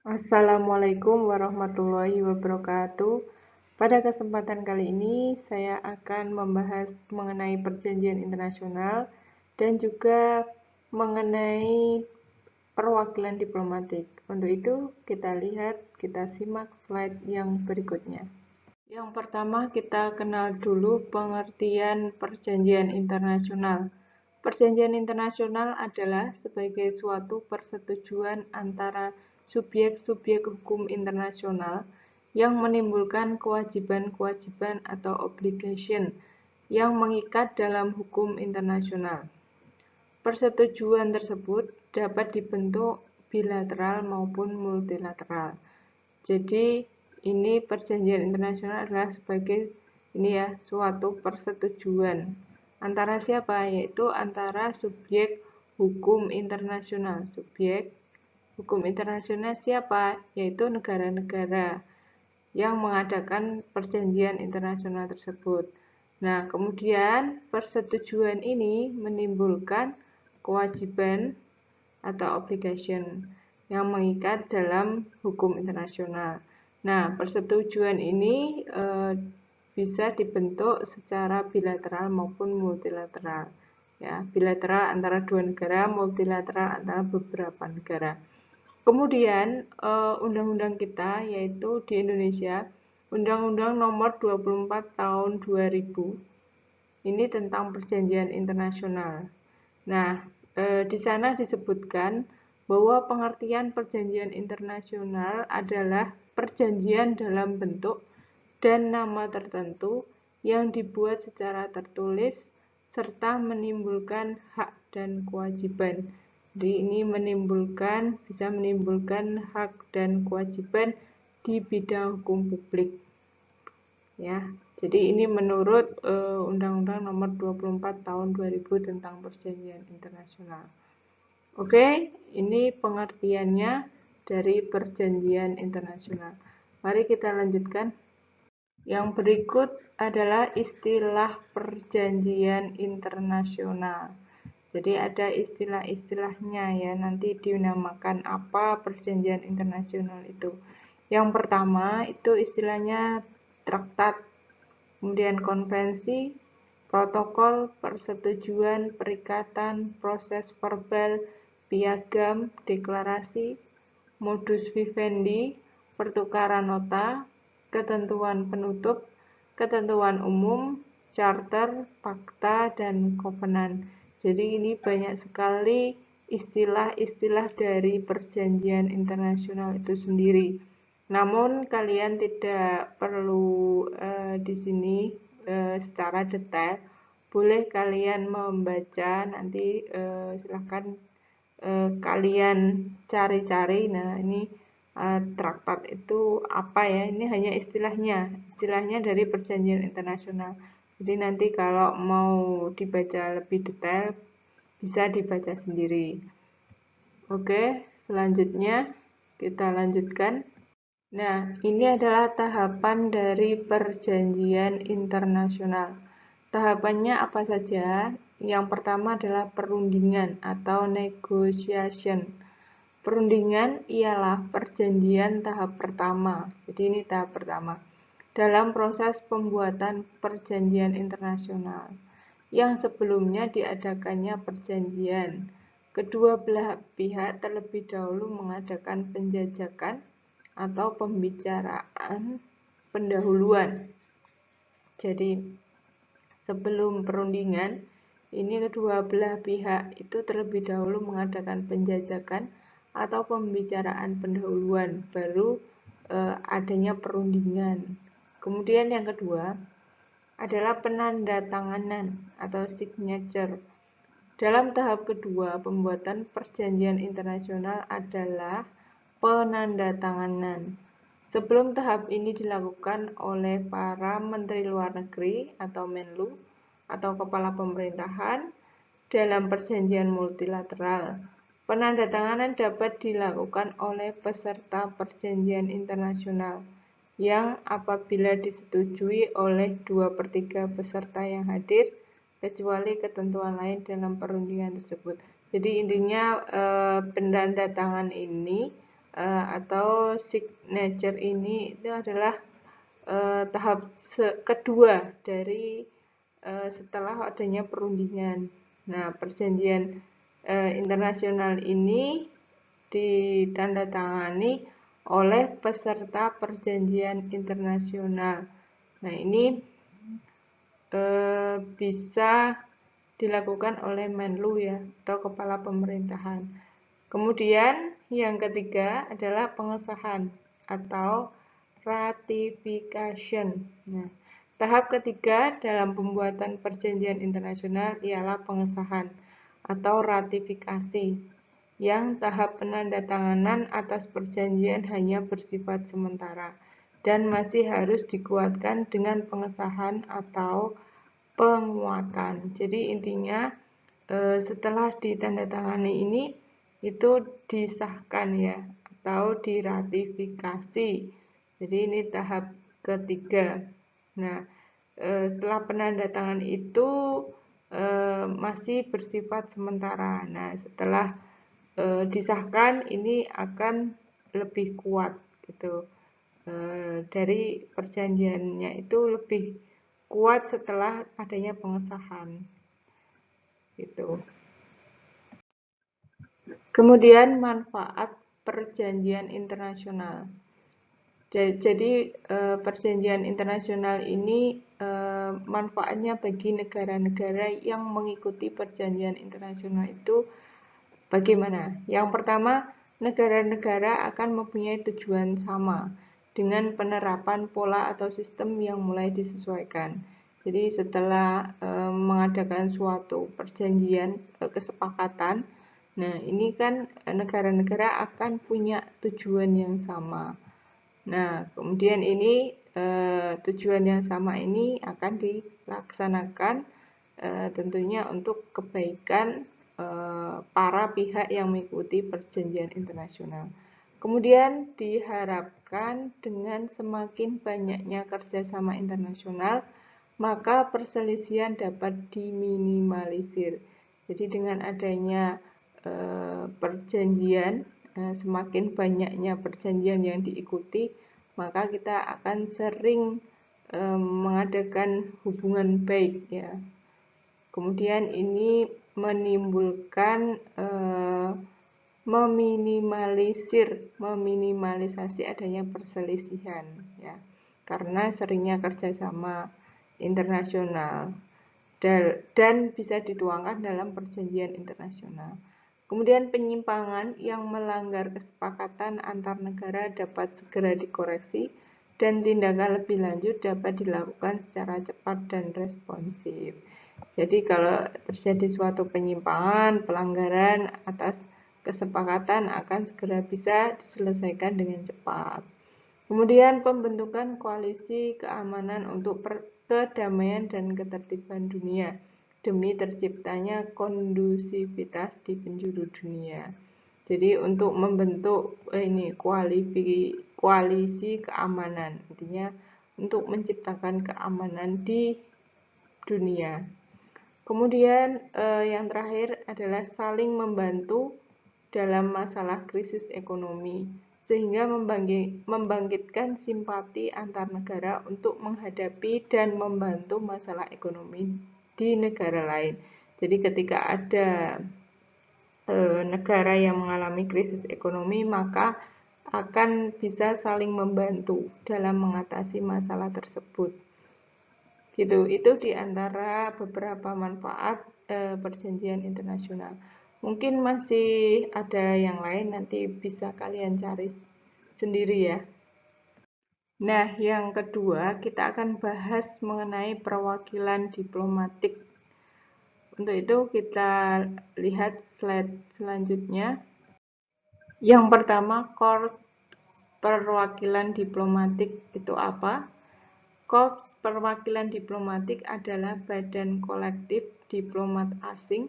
Assalamualaikum warahmatullahi wabarakatuh. Pada kesempatan kali ini, saya akan membahas mengenai perjanjian internasional dan juga mengenai perwakilan diplomatik. Untuk itu, kita simak slide yang berikutnya. Yang pertama, kita kenal dulu pengertian perjanjian internasional. Perjanjian internasional adalah sebagai suatu persetujuan antara subjek-subjek hukum internasional yang menimbulkan kewajiban-kewajiban atau obligation yang mengikat dalam hukum internasional. Persetujuan tersebut dapat dibentuk bilateral maupun multilateral. Jadi ini perjanjian internasional adalah sebagai suatu persetujuan antara siapa? Yaitu antara subjek hukum internasional. Subjek hukum internasional siapa? Yaitu negara-negara yang mengadakan perjanjian internasional tersebut. Nah, kemudian persetujuan ini menimbulkan kewajiban atau obligation yang mengikat dalam hukum internasional. Nah, persetujuan ini bisa dibentuk secara bilateral maupun multilateral. Ya, bilateral antara dua negara, multilateral antara beberapa negara. Kemudian undang-undang kita yaitu di Indonesia, Undang-Undang Nomor 24 Tahun 2000 ini tentang perjanjian internasional. Nah, di sana disebutkan bahwa pengertian perjanjian internasional adalah perjanjian dalam bentuk dan nama tertentu yang dibuat secara tertulis serta menimbulkan hak dan kewajiban. Jadi ini bisa menimbulkan hak dan kewajiban di bidang hukum publik. Ya, jadi ini menurut Undang-Undang Nomor 24 Tahun 2000 tentang Perjanjian Internasional. Oke, ini pengertiannya dari perjanjian internasional. Mari kita lanjutkan. Yang berikut adalah istilah perjanjian internasional. Jadi ada istilah-istilahnya ya, nanti dinamakan apa perjanjian internasional itu. Yang pertama itu istilahnya traktat, kemudian konvensi, protokol, persetujuan, perikatan, proses verbal, piagam, deklarasi, modus vivendi, pertukaran nota, ketentuan penutup, ketentuan umum, charter, fakta, dan kovenan. Jadi ini banyak sekali istilah-istilah dari perjanjian internasional itu sendiri. Namun kalian tidak perlu di sini secara detail. Boleh kalian membaca, nanti silahkan kalian cari-cari. Nah, ini traktat itu apa ya? Ini hanya istilahnya dari perjanjian internasional. Jadi nanti kalau mau dibaca lebih detail, bisa dibaca sendiri. Oke, selanjutnya kita lanjutkan. Nah, ini adalah tahapan dari perjanjian internasional. Tahapannya apa saja? Yang pertama adalah perundingan atau negotiation. Perundingan ialah perjanjian tahap pertama. Jadi ini tahap pertama dalam proses pembuatan perjanjian internasional yang sebelumnya diadakannya perjanjian. Kedua belah pihak terlebih dahulu mengadakan penjajakan atau pembicaraan pendahuluan. Jadi sebelum perundingan, ini kedua belah pihak itu terlebih dahulu mengadakan penjajakan atau pembicaraan pendahuluan, baru adanya perundingan. Kemudian yang kedua adalah penandatanganan atau signature. Dalam tahap kedua, pembuatan perjanjian internasional adalah penandatanganan. Sebelum tahap ini dilakukan oleh para menteri luar negeri atau Menlu atau kepala pemerintahan dalam perjanjian multilateral. Penandatanganan dapat dilakukan oleh peserta perjanjian internasional yang apabila disetujui oleh 2/3 peserta yang hadir, kecuali ketentuan lain dalam perundingan tersebut. Jadi intinya penandatangan ini atau signature ini itu adalah tahap kedua dari setelah adanya perundingan. Nah, perjanjian internasional ini ditandatangani oleh peserta perjanjian internasional. Nah, ini bisa dilakukan oleh Menlu ya, atau kepala pemerintahan. Kemudian yang ketiga adalah pengesahan atau ratification. Nah, tahap ketiga dalam pembuatan perjanjian internasional ialah pengesahan atau ratifikasi, yang tahap penandatanganan atas perjanjian hanya bersifat sementara dan masih harus dikuatkan dengan pengesahan atau penguatan. Jadi intinya setelah ditandatangani ini itu disahkan ya atau diratifikasi. Jadi ini tahap ketiga. Nah, setelah penandatangan itu masih bersifat sementara. Nah, setelah disahkan ini akan lebih kuat gitu. Dari perjanjiannya itu lebih kuat setelah adanya pengesahan gitu. Kemudian manfaat perjanjian internasional. Jadi perjanjian internasional ini manfaatnya bagi negara-negara yang mengikuti perjanjian internasional itu bagaimana? Yang pertama, negara-negara akan mempunyai tujuan sama dengan penerapan pola atau sistem yang mulai disesuaikan. Jadi setelah mengadakan suatu perjanjian kesepakatan, nah ini kan negara-negara akan punya tujuan yang sama. Nah, kemudian ini tujuan yang sama ini akan dilaksanakan tentunya untuk kebaikan para pihak yang mengikuti perjanjian internasional. Kemudian diharapkan dengan semakin banyaknya kerjasama internasional, maka perselisihan dapat diminimalisir. Jadi dengan adanya perjanjian, semakin banyaknya perjanjian yang diikuti, maka kita akan sering mengadakan hubungan baik ya. Kemudian ini menimbulkan meminimalisasi adanya perselisihan ya, karena seringnya kerjasama internasional dan bisa dituangkan dalam perjanjian internasional. Kemudian penyimpangan yang melanggar kesepakatan antar negara dapat segera dikoreksi dan tindakan lebih lanjut dapat dilakukan secara cepat dan responsif. Jadi kalau terjadi suatu penyimpangan, pelanggaran atas kesepakatan akan segera bisa diselesaikan dengan cepat. Kemudian pembentukan koalisi keamanan untuk kedamaian dan ketertiban dunia demi terciptanya kondusivitas di penjuru dunia. Jadi untuk membentuk ini koalisi keamanan, intinya untuk menciptakan keamanan di dunia. Kemudian yang terakhir adalah saling membantu dalam masalah krisis ekonomi, sehingga membangkitkan simpati antar negara untuk menghadapi dan membantu masalah ekonomi di negara lain. Jadi ketika ada negara yang mengalami krisis ekonomi, maka akan bisa saling membantu dalam mengatasi masalah tersebut. Gitu, itu diantara beberapa manfaat perjanjian internasional. Mungkin masih ada yang lain, nanti bisa kalian cari sendiri ya. Nah, yang kedua kita akan bahas mengenai perwakilan diplomatik. Untuk itu kita lihat slide selanjutnya. Yang pertama, Korps Perwakilan Diplomatik itu apa? Korps Perwakilan Diplomatik adalah badan kolektif diplomat asing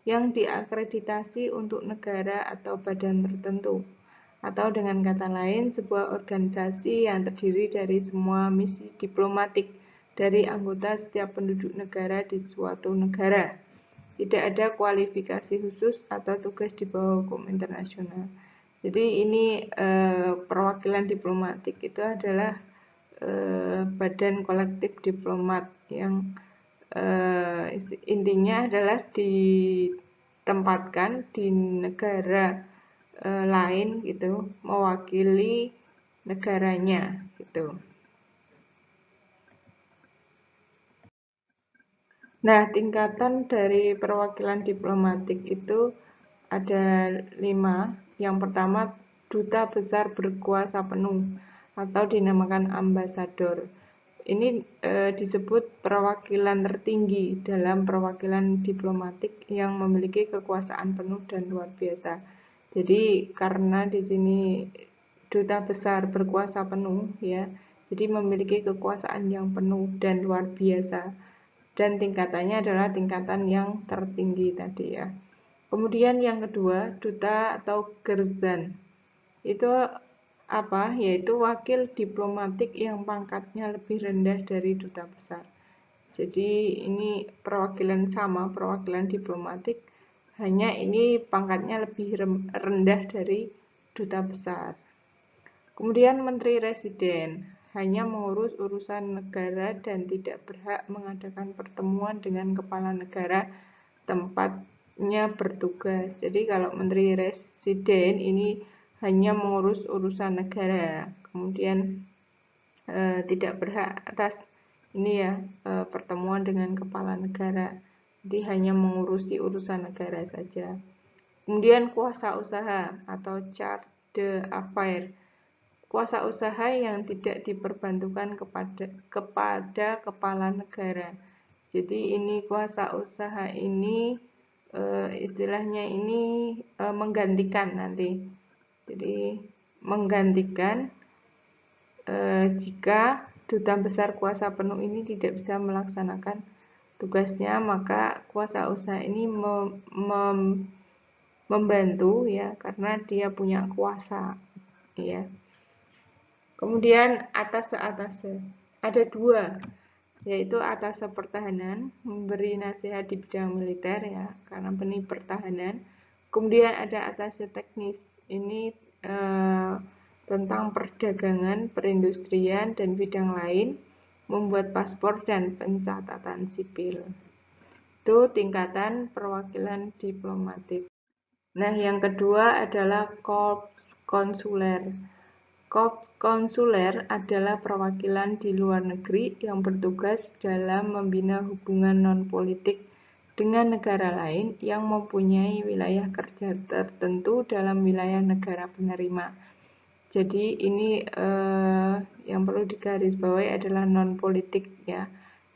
yang diakreditasi untuk negara atau badan tertentu. Atau dengan kata lain, sebuah organisasi yang terdiri dari semua misi diplomatik dari anggota setiap penduduk negara di suatu negara. Tidak ada kualifikasi khusus atau tugas di bawah hukum internasional. Jadi ini perwakilan diplomatik itu adalah badan kolektif diplomat yang intinya adalah ditempatkan di negara lain gitu, mewakili negaranya gitu. Nah, tingkatan dari perwakilan diplomatik itu ada 5. Yang pertama, duta besar berkuasa penuh atau dinamakan ambasador. Ini disebut perwakilan tertinggi dalam perwakilan diplomatik yang memiliki kekuasaan penuh dan luar biasa. Jadi karena di sini duta besar berkuasa penuh ya, jadi memiliki kekuasaan yang penuh dan luar biasa. Dan tingkatannya adalah tingkatan yang tertinggi tadi ya. Kemudian yang kedua, duta atau gerzan. Itu apa? Yaitu wakil diplomatik yang pangkatnya lebih rendah dari duta besar. Jadi ini perwakilan sama, perwakilan diplomatik, hanya ini pangkatnya lebih rendah dari duta besar. Kemudian Menteri Residen hanya mengurus urusan negara dan tidak berhak mengadakan pertemuan dengan kepala negara tempatnya bertugas. Jadi kalau Menteri Residen ini hanya mengurus urusan negara, kemudian tidak berhak atas ini ya pertemuan dengan kepala negara. Jadi hanya mengurusi urusan negara saja. Kemudian kuasa usaha atau charge d'affaires. Kuasa usaha yang tidak diperbantukan kepada kepala negara. Jadi ini kuasa usaha ini istilahnya ini menggantikan nanti. Jadi menggantikan jika duta besar kuasa penuh ini tidak bisa melaksanakan tugasnya, maka kuasa usaha ini membantu ya karena dia punya kuasa ya. Kemudian atase ada 2, yaitu atase pertahanan memberi nasihat di bidang militer ya karena ini pertahanan. Kemudian ada atase teknis, ini tentang perdagangan, perindustrian dan bidang lain, membuat paspor dan pencatatan sipil. Itu tingkatan perwakilan diplomatik. Nah, yang kedua adalah korps konsuler. Korps konsuler adalah perwakilan di luar negeri yang bertugas dalam membina hubungan non-politik dengan negara lain yang mempunyai wilayah kerja tertentu dalam wilayah negara penerima. Jadi ini yang perlu digarisbawahi adalah non-politik ya.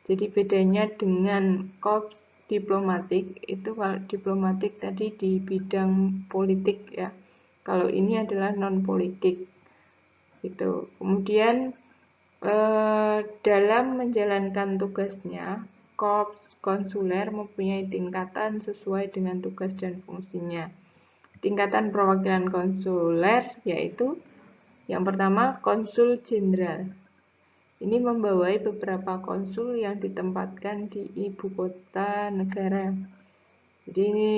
Jadi bedanya dengan korps diplomatik, itu kalau diplomatik tadi di bidang politik ya. Kalau ini adalah non-politik. Gitu. Kemudian dalam menjalankan tugasnya, korps konsuler mempunyai tingkatan sesuai dengan tugas dan fungsinya. Tingkatan perwakilan konsuler yaitu yang pertama konsul jenderal. Ini membawai beberapa konsul yang ditempatkan di ibu kota negara. Jadi ini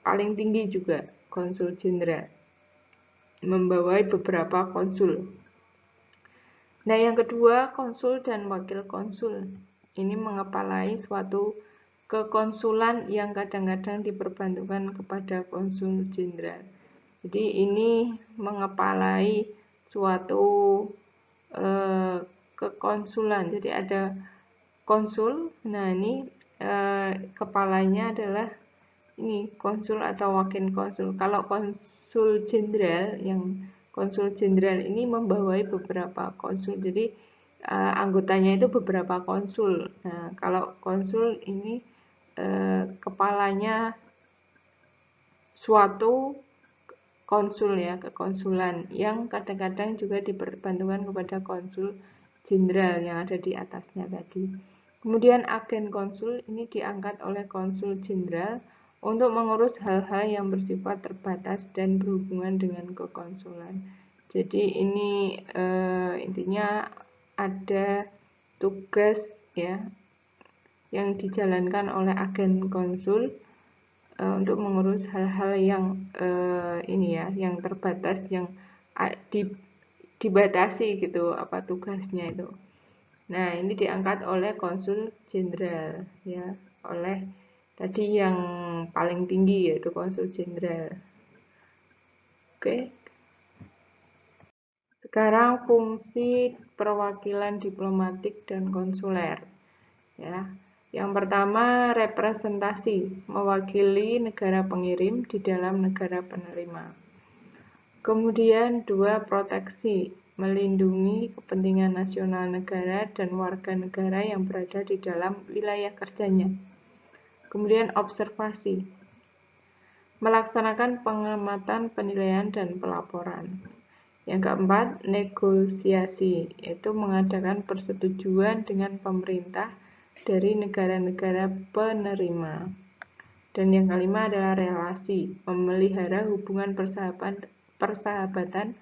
paling tinggi juga konsul jenderal, membawai beberapa konsul. Nah, yang kedua, konsul dan wakil konsul. Ini mengepalai suatu kekonsulan yang kadang-kadang diperbantukan kepada konsul jenderal. Jadi ini mengepalai suatu kekonsulan. Jadi ada konsul. Nah, ini kepalanya adalah ini konsul atau wakil konsul. Kalau konsul jenderal yang konsul jenderal ini membawai beberapa konsul, jadi anggotanya itu beberapa konsul. Nah, kalau konsul ini kepalanya suatu konsul ya, kekonsulan yang kadang-kadang juga diperbantukan kepada konsul jenderal yang ada di atasnya tadi. Kemudian agen konsul ini diangkat oleh konsul jenderal untuk mengurus hal-hal yang bersifat terbatas dan berhubungan dengan kekonsulan. Jadi ini intinya ada tugas ya yang dijalankan oleh agen konsul untuk mengurus hal-hal yang ini ya, yang terbatas, yang dibatasi gitu apa tugasnya itu. Nah, ini diangkat oleh konsul jenderal ya, oleh tadi yang paling tinggi yaitu konsul jenderal. Oke. Sekarang fungsi perwakilan diplomatik dan konsuler ya. Yang pertama, representasi, mewakili negara pengirim di dalam negara penerima. Kemudian 2, proteksi, melindungi kepentingan nasional negara dan warga negara yang berada di dalam wilayah kerjanya. Kemudian observasi, melaksanakan pengamatan, penilaian, dan pelaporan. Yang keempat, negosiasi, yaitu mengadakan persetujuan dengan pemerintah dari negara-negara penerima. Dan yang kelima adalah relasi, memelihara hubungan persahabatan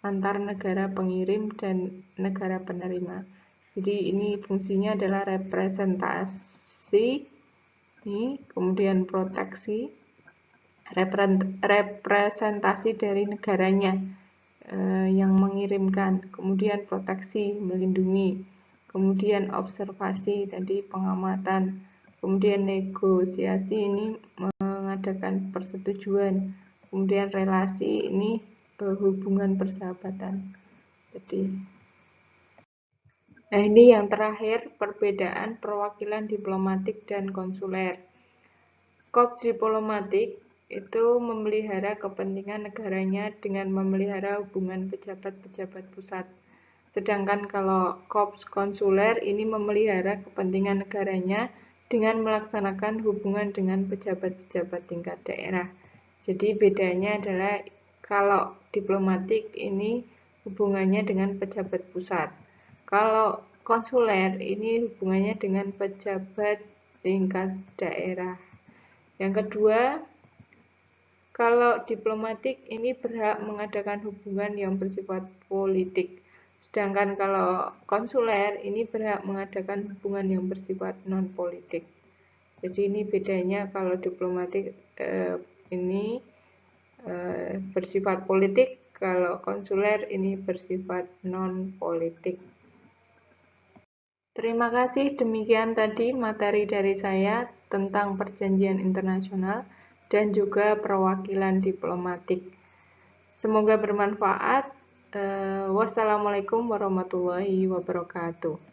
antar negara pengirim dan negara penerima. Jadi ini fungsinya adalah representasi, kemudian proteksi, representasi dari negaranya yang mengirimkan, kemudian proteksi, melindungi, kemudian observasi, tadi pengamatan, kemudian negosiasi, ini mengadakan persetujuan, kemudian relasi, ini hubungan persahabatan. Jadi, nah ini yang terakhir, perbedaan perwakilan diplomatik dan konsuler. Korps diplomatik itu memelihara kepentingan negaranya dengan memelihara hubungan pejabat-pejabat pusat. Sedangkan kalau korps konsuler ini memelihara kepentingan negaranya dengan melaksanakan hubungan dengan pejabat-pejabat tingkat daerah. Jadi bedanya adalah kalau diplomatik ini hubungannya dengan pejabat pusat. Kalau konsuler ini hubungannya dengan pejabat tingkat daerah. Yang kedua, kalau diplomatik ini berhak mengadakan hubungan yang bersifat politik. Sedangkan kalau konsuler ini berhak mengadakan hubungan yang bersifat non-politik. Jadi ini bedanya, kalau diplomatik ini bersifat politik, kalau konsuler ini bersifat non-politik. Terima kasih, demikian tadi materi dari saya tentang perjanjian internasional dan juga perwakilan diplomatik. Semoga bermanfaat. Wassalamualaikum warahmatullahi wabarakatuh.